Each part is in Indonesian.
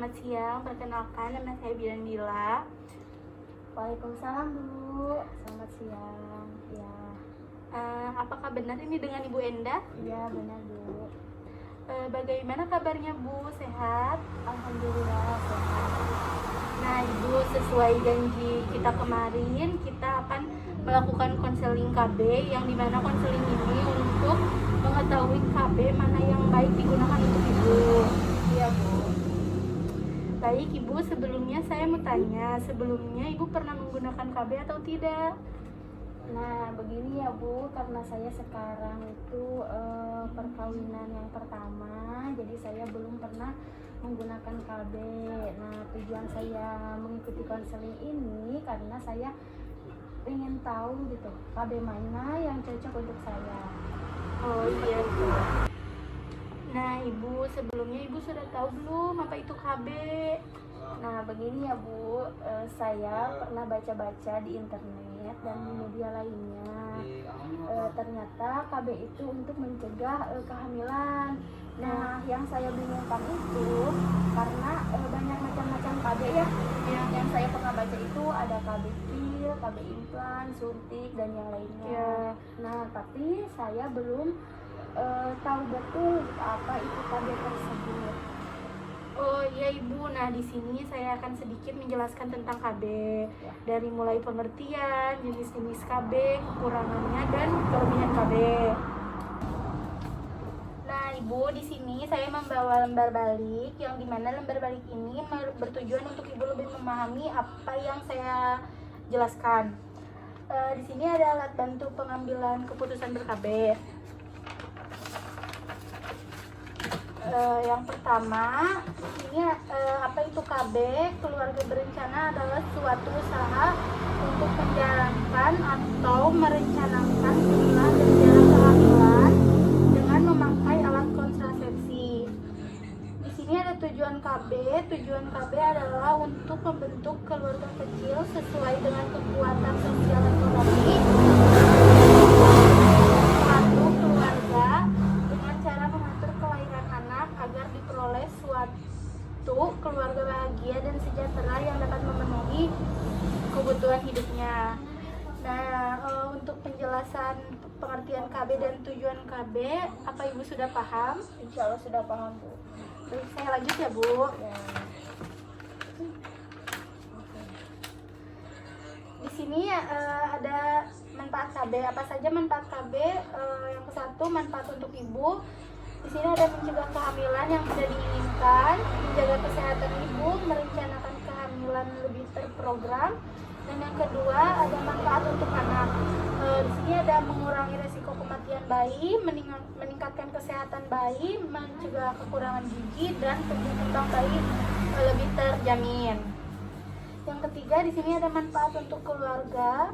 selamat siang. Perkenalkan, nama saya Bian Mila. Waalaikumsalam Bu, selamat siang. Ya, Apakah benar ini dengan Ibu Enda? iya benar Bu. Bagaimana kabarnya Bu? Sehat? Alhamdulillah sehat. Nah Ibu, sesuai janji kita kemarin, kita akan melakukan konseling KB, yang dimana konseling ini untuk mengetahui KB mana yang baik digunakan untuk Ibu. Iya Bu. Baik Ibu, sebelumnya saya mau tanya, sebelumnya Ibu pernah menggunakan KB atau tidak? Nah begini ya Bu, karena saya sekarang itu perkawinan yang pertama, jadi saya belum pernah menggunakan KB. Nah tujuan saya mengikuti konseling ini karena saya ingin tahu gitu KB mana yang cocok untuk saya. Oh iya Ibu. Nah Ibu, sebelumnya Ibu sudah tahu belum apa itu KB? Nah begini ya Bu, saya pernah baca-baca di internet dan di media lainnya. Ternyata KB itu untuk mencegah kehamilan. Nah yang saya bingungkan itu karena banyak macam-macam KB ya. Yang saya pernah baca itu ada KB pil, KB implan, suntik dan yang lainnya. Nah tapi saya belum tahu betul apa itu KB tersebut. Oh iya Ibu, nah di sini saya akan sedikit menjelaskan tentang KB, dari mulai pengertian, jenis-jenis KB, kekurangannya dan kelebihan KB. Nah Ibu, di sini saya membawa lembar balik, yang dimana lembar balik ini bertujuan untuk Ibu lebih memahami apa yang saya jelaskan. Di sini ada alat bantu pengambilan keputusan ber-KB. Yang pertama, ini apa itu KB? Keluarga berencana adalah suatu usaha untuk menjalankan atau merencanakan jumlah dan jarak kehamilan dengan memakai alat kontrasepsi. Di sini ada tujuan KB. Tujuan KB adalah untuk membentuk keluarga kecil sesuai dengan kekuatan sosial ekonomi suatu keluarga dengan cara mengatur kelahiran anak agar diperoleh suatu keluarga bahagia dan sejahtera yang dapat memenuhi kebutuhan hidupnya. Nah, untuk penjelasan pengertian KB dan tujuan KB, apa Ibu sudah paham? Insya Allah sudah paham Bu. Baik, saya lanjut ya Bu. Ya. Di sini ada manfaat KB. Apa saja manfaat KB? Yang satu, manfaat untuk ibu. Di sini ada mencegah kehamilan yang tidak diinginkan, menjaga kesehatan ibu, merencanakan kehamilan lebih terprogram. Dan yang kedua, ada manfaat untuk anak. Di sini ada mengurangi resiko kematian bayi, meningkatkan kesehatan bayi, mencegah kekurangan gizi, dan tumbuh kembang bayi lebih terjamin. Yang ketiga, di sini ada manfaat untuk keluarga,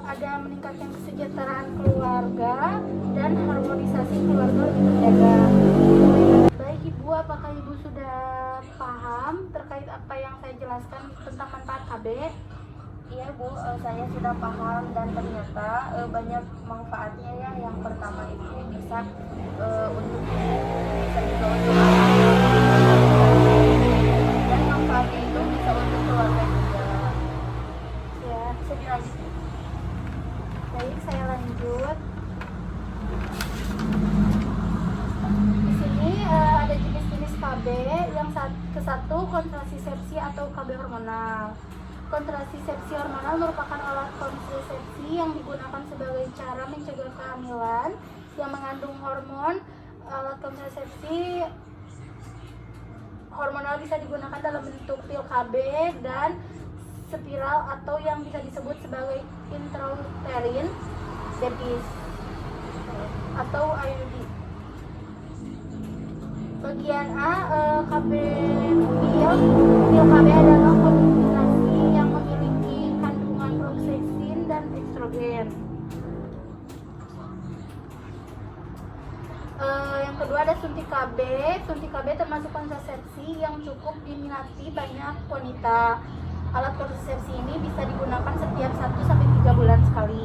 ada meningkatkan kesejahteraan keluarga dan harmonisasi keluarga lebih terjaga. Baik Ibu, apakah Ibu sudah paham terkait apa yang saya jelaskan tentang manfaat KB? Iya Bu, saya sudah paham dan ternyata banyak manfaatnya ya. Yang pertama itu bisa untuk bisa juga untuk dan manfaatnya itu bisa untuk keluarga juga. Ya, bisa dilanjut. Baik, saya lanjut. Di sini ada jenis-jenis KB. Yang ke-1, kontrasepsi atau KB hormonal. Kontrasepsi hormonal merupakan alat kontrasepsi yang digunakan sebagai cara mencegah kehamilan yang mengandung hormon. Alat kontrasepsi hormonal bisa digunakan dalam bentuk pil KB dan spiral atau yang bisa disebut sebagai intrauterine device atau IUD. Bagian A, KB pil KB adalah kombinasi yang memiliki kandungan progesterin dan estrogen. Yang kedua ada suntik KB. Suntik KB termasuk kontrasepsi yang cukup diminati banyak wanita. Alat kontrasepsi ini bisa digunakan setiap 1-3 bulan sekali.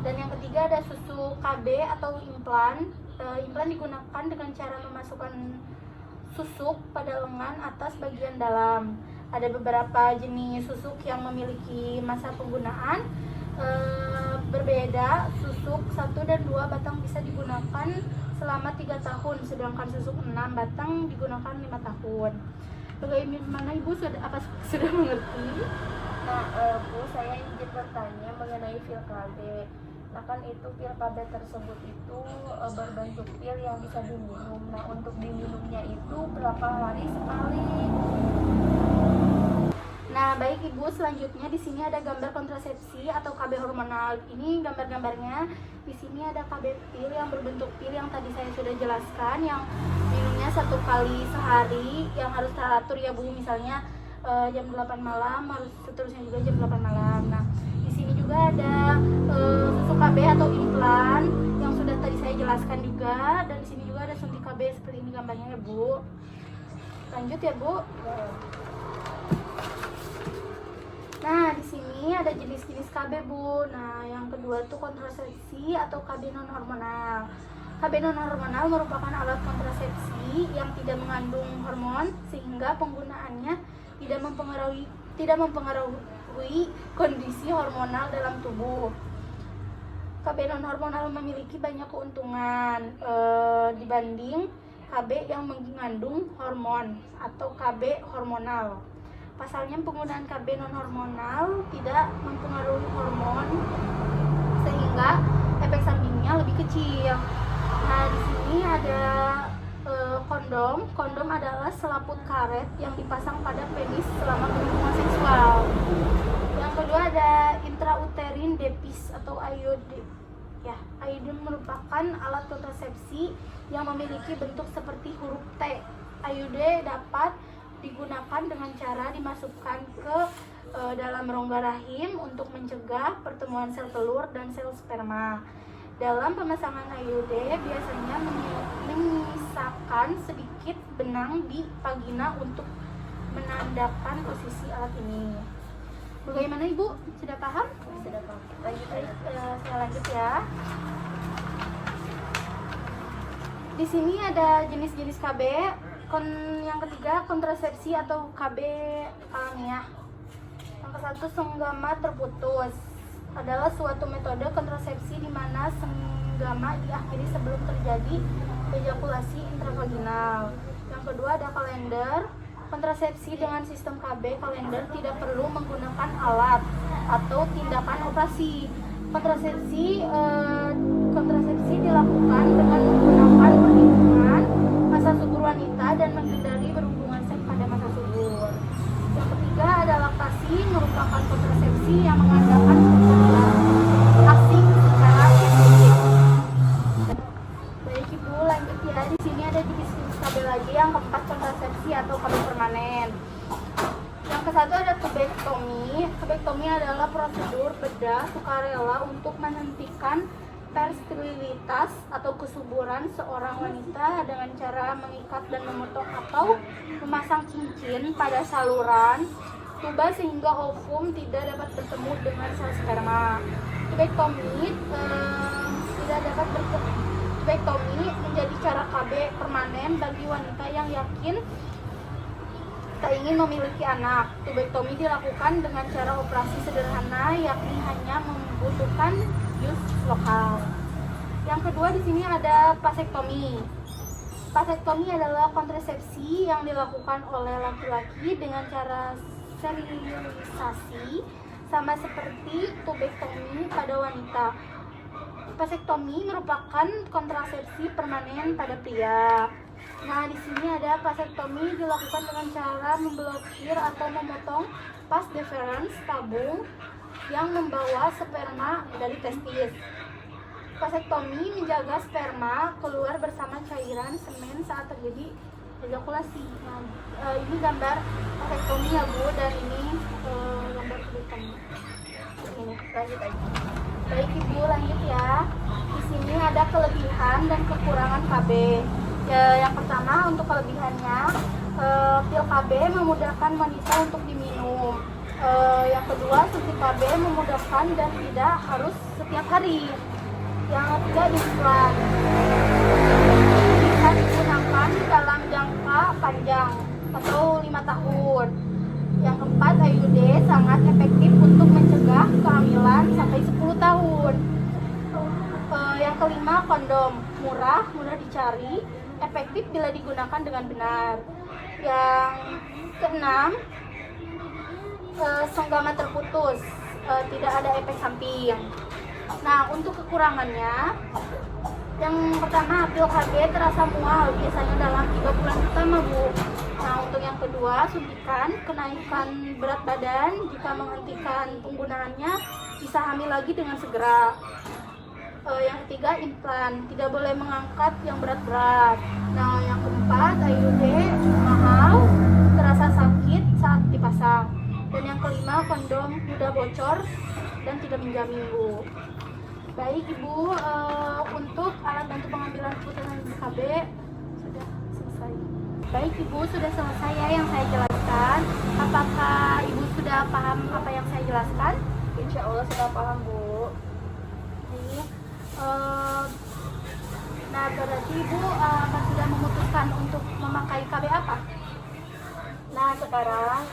Dan yang ketiga ada susu KB atau implan. Implan digunakan dengan cara memasukkan susuk pada lengan atas bagian dalam. Ada beberapa jenis susuk yang memiliki masa penggunaan berbeda. Susuk 1 dan 2 batang bisa digunakan selama 3 tahun, sedangkan susuk 6 batang digunakan 5 tahun. Bagaimana Ibu sudah mengerti? Nah, Bu, saya izin bertanya mengenai pil KB. Nah, kan itu pil KB tersebut itu berbentuk pil yang bisa diminum. Nah, untuk diminumnya itu berapa hari sekali? Nah, baik Ibu, selanjutnya di sini ada gambar kontrasepsi atau KB hormonal. Ini gambar-gambarnya. Di sini ada KB pil yang berbentuk pil yang tadi saya sudah jelaskan, yang minumnya 1 kali sehari, yang harus teratur ya Bu. Misalnya jam 8 malam, harus seterusnya juga jam 8 malam. Nah, di sini juga ada susu KB atau implan yang sudah tadi saya jelaskan juga, dan di sini juga ada suntik KB seperti ini gambarnya ya Bu. Lanjut ya Bu. Nah, di sini ada jenis-jenis KB Bu. Nah, yang kedua tuh kontrasepsi atau KB non hormonal. KB non hormonal merupakan alat kontrasepsi yang tidak mengandung hormon sehingga penggunaannya tidak mempengaruhi kondisi hormonal dalam tubuh. KB non hormonal memiliki banyak keuntungan dibanding KB yang mengandung hormon atau KB hormonal. Pasalnya penggunaan KB non hormonal tidak mempengaruhi hormon sehingga efek sampingnya lebih kecil. Nah, di sini ada kondom. Kondom adalah selaput karet yang dipasang pada penis selama hubungan seksual. Yang kedua ada intrauterin depis atau IUD. Ya, IUD merupakan alat kontrasepsi yang memiliki bentuk seperti huruf T. IUD dapat digunakan dengan cara dimasukkan ke dalam rongga rahim untuk mencegah pertemuan sel telur dan sel sperma. Dalam pemasangan IUD biasanya menyisakan sedikit benang di vagina untuk menandakan posisi alat ini. Bagaimana Ibu? Sudah paham? Sudah paham. Lanjut. Saya lanjut ya. Di sini ada jenis-jenis KB. Yang ketiga kontrasepsi atau KB alamiah. Yang ke-1 senggama terputus adalah suatu metode kontrasepsi di mana senggama diakhiri sebelum terjadi ejakulasi intravaginal. Yang kedua ada kalender. Kontrasepsi dengan sistem KB kalender tidak perlu menggunakan alat atau tindakan operasi. Kontrasepsi dilakukan dengan menggunakan perhitungan masa subur wanita dan menghindari berhubungan seks pada masa subur. Yang ketiga ada laktasi, merupakan kontrasepsi yang mengandalkan aksi secara fisik. Baik Ibu, lanjut ya. Di sini ada jenis-jenis KB lagi. Yang keempat kontrasepsi atau KB permanen. Yang ke-1 ada tubektomi. Tubektomi adalah prosedur bedah sukarela untuk menghentikan sterilitas atau kesuburan seorang wanita dengan cara mengikat dan memotong atau memasang cincin pada saluran tuba sehingga ovum tidak dapat bertemu dengan sel sperma. Tubektomi Tubektomi menjadi cara KB permanen bagi wanita yang yakin tak ingin memiliki anak. Tubektomi dilakukan dengan cara operasi sederhana, yakni hanya membutuhkan bius lokal. Yang kedua di sini ada vasektomi. Vasektomi adalah kontrasepsi yang dilakukan oleh laki-laki dengan cara sterilisasi sama seperti tubektomi pada wanita. Vasektomi merupakan kontrasepsi permanen pada pria. Nah, di sini ada vasektomi dilakukan dengan cara memblokir atau memotong vas deferens tabung yang membawa sperma dari testis. Vasektomi menjaga sperma keluar bersama cairan semen saat terjadi ejakulasi. Nah, ini gambar vasektomi ya Bu, dan ini gambar tubektomi. Ini lanjut aja. Baik Ibu, lanjut ya. Di sini ada kelebihan dan kekurangan KB. Yang pertama untuk kelebihannya, pil KB memudahkan wanita untuk diminum. Yang kedua, suntik KB memudahkan dan tidak harus setiap hari. Yang ketiga, implan bisa digunakan dalam jangka murah, mudah dicari, efektif bila digunakan dengan benar. Yang keenam, senggama terputus, tidak ada efek samping. Nah, untuk kekurangannya, yang pertama, pil KB terasa mual biasanya dalam 3 bulan pertama, Bu. Nah, untuk yang kedua, suntikan, kenaikan berat badan. Jika menghentikan penggunaannya, bisa hamil lagi dengan segera. Yang ketiga, implan, tidak boleh mengangkat yang berat-berat. Nah, yang keempat, IUD mahal, terasa sakit saat dipasang. Dan yang kelima, kondom mudah bocor dan tidak menjamin, Bu. Baik Ibu, untuk alat bantu pengambilan keputusan KB sudah selesai. Baik Ibu, sudah selesai ya yang saya jelaskan. Apakah Ibu sudah paham apa yang saya jelaskan? Insya Allah sudah paham, Bu. Baik. Nah, berarti Ibu akan sudah memutuskan untuk memakai KB apa? Nah, sekarang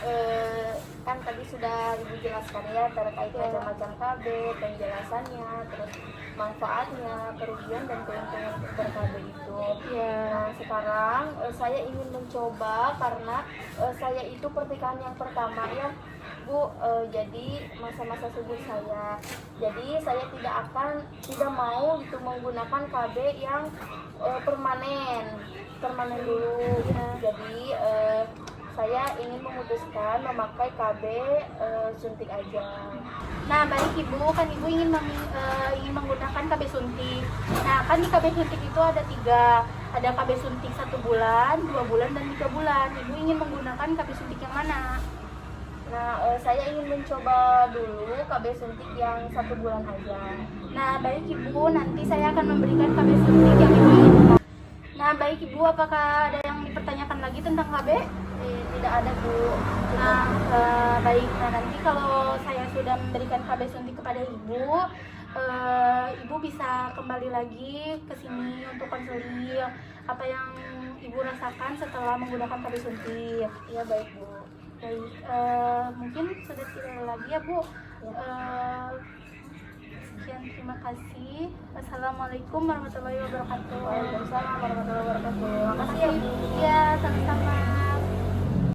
kan tadi sudah Ibu jelaskan ya terkait macam-macam KB, penjelasannya, terus manfaatnya, kerugian dan keuntungan ber-KB itu. Nah, sekarang saya ingin mencoba karena saya itu pernikahan yang pertama ya, Bu. Jadi masa-masa subur saya. Jadi saya tidak mau gitu menggunakan KB yang permanen dulu. Jadi saya ingin memutuskan memakai KB suntik aja. Nah, baik Ibu, kan Ibu ingin menggunakan KB suntik. Nah, kan di KB suntik itu ada 3. Ada KB suntik 1 bulan, 2 bulan, dan 3 bulan. Ibu ingin menggunakan KB suntik yang mana? Nah, saya ingin mencoba dulu KB suntik yang 1 bulan aja. Nah, baik Ibu, nanti saya akan memberikan KB suntik yang Ibu inginkan. Nah, baik Ibu, apakah ada yang dipertanyakan lagi tentang KB? Tidak ada, Bu. Nah, baik. Nah, nanti kalau saya sudah memberikan KB suntik kepada Ibu, Ibu bisa kembali lagi ke sini untuk konseling apa yang Ibu rasakan setelah menggunakan KB suntik. Ya, baik, Bu. Baik, mungkin sudah tidak ada lagi ya, Bu. Sekian, terima kasih. Assalamualaikum warahmatullahi wabarakatuh. Waalaikumsalam warahmatullahi wabarakatuh. Makasih ya, Bu. Ya, sama-sama.